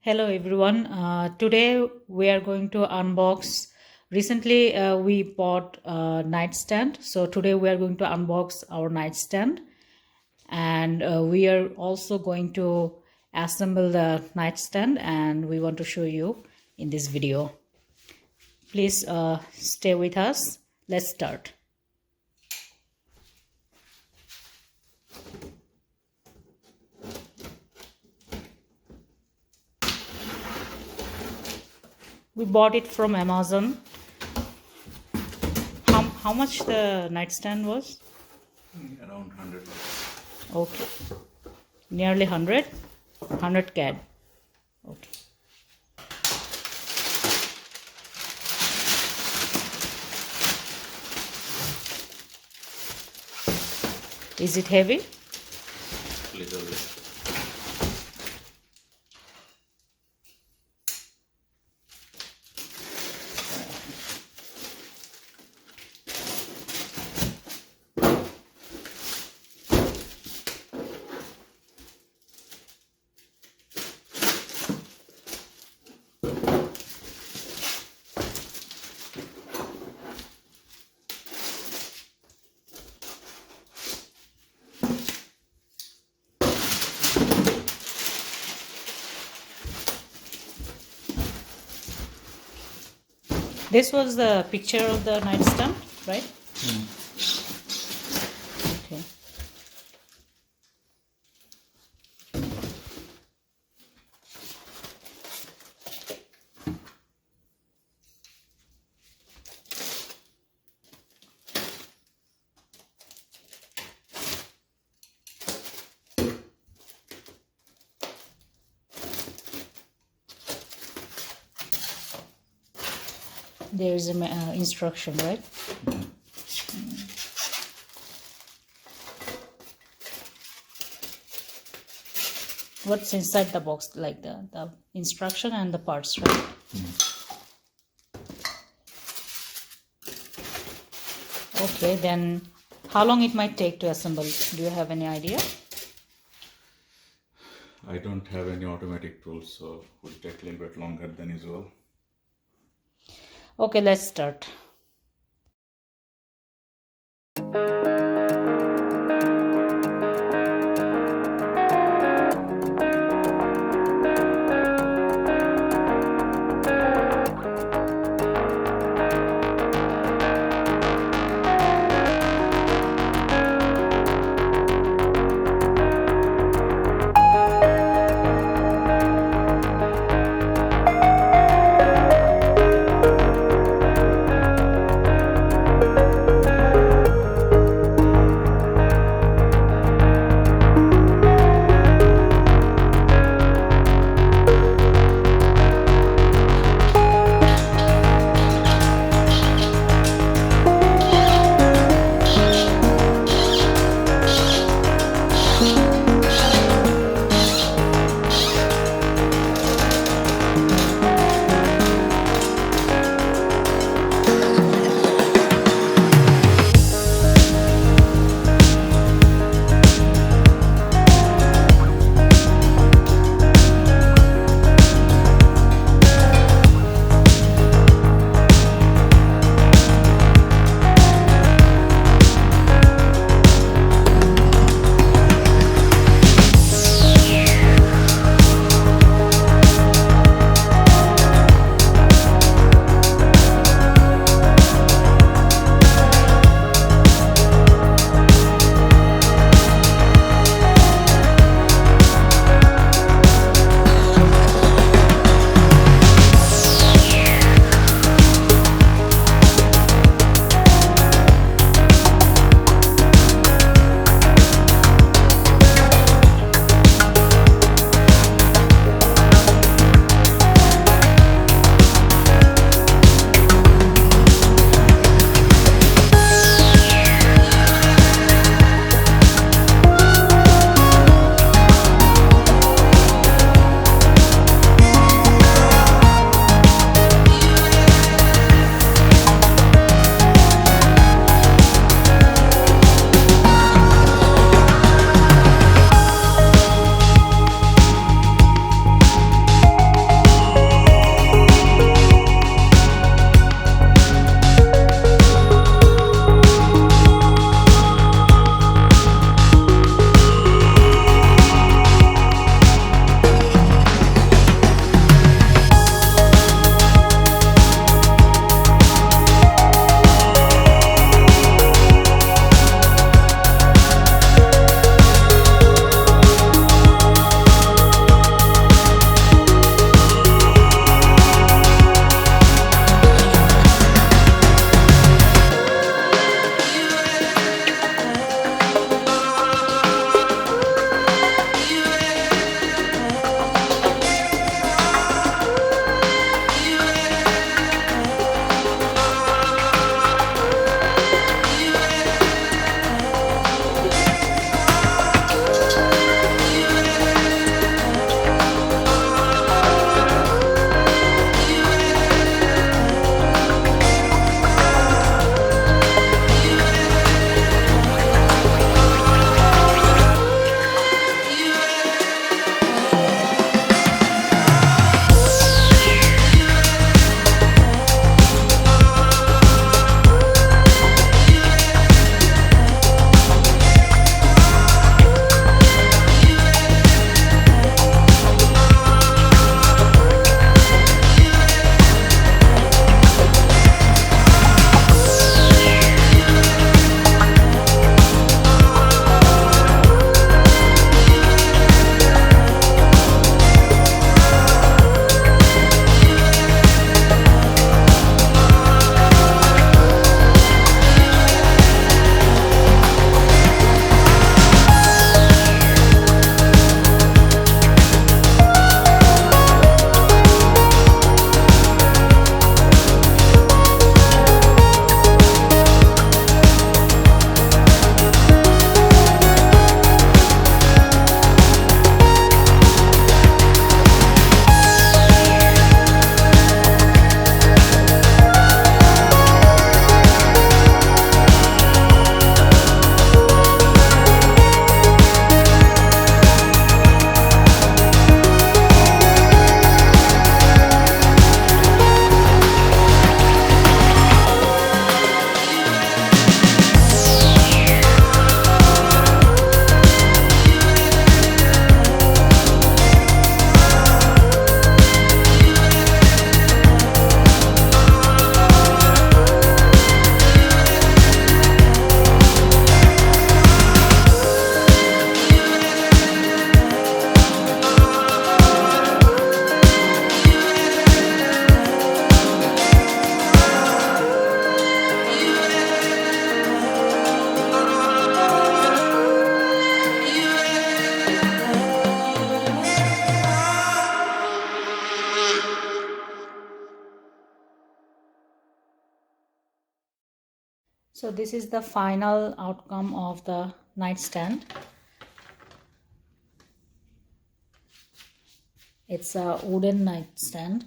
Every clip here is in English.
Hello everyone. Today we are going to unbox. Recently we bought a nightstand. So today we are going to unbox our nightstand, and we are also going to assemble the nightstand, and we want to show you in this video. Please stay with us. Let's start. We bought it from Amazon. How much the nightstand was? Around 100. Okay. Nearly 100. 100 CAD. Okay. Is it heavy? Little bit. This was the picture of the nightstand, right? Okay. There is an instruction, right? What's inside the box, like the instruction and the parts, right? Okay, then how long it might take to assemble? Do you have any idea? I don't have any automatic tools, so it would take a little bit longer than usual. Okay, let's start. So this is the final outcome of the nightstand. It's a wooden nightstand.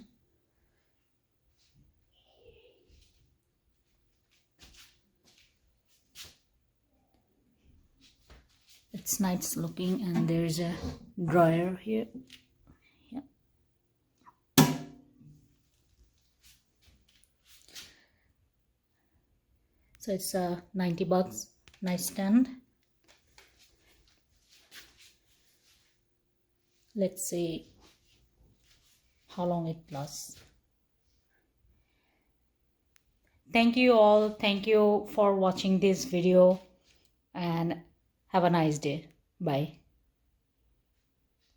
It's nice looking, and there's a drawer here. Yeah. So it's a 90 bucks nightstand. Let's see how long it lasts. Thank you all. Thank you for watching this video, and have a nice day. Bye.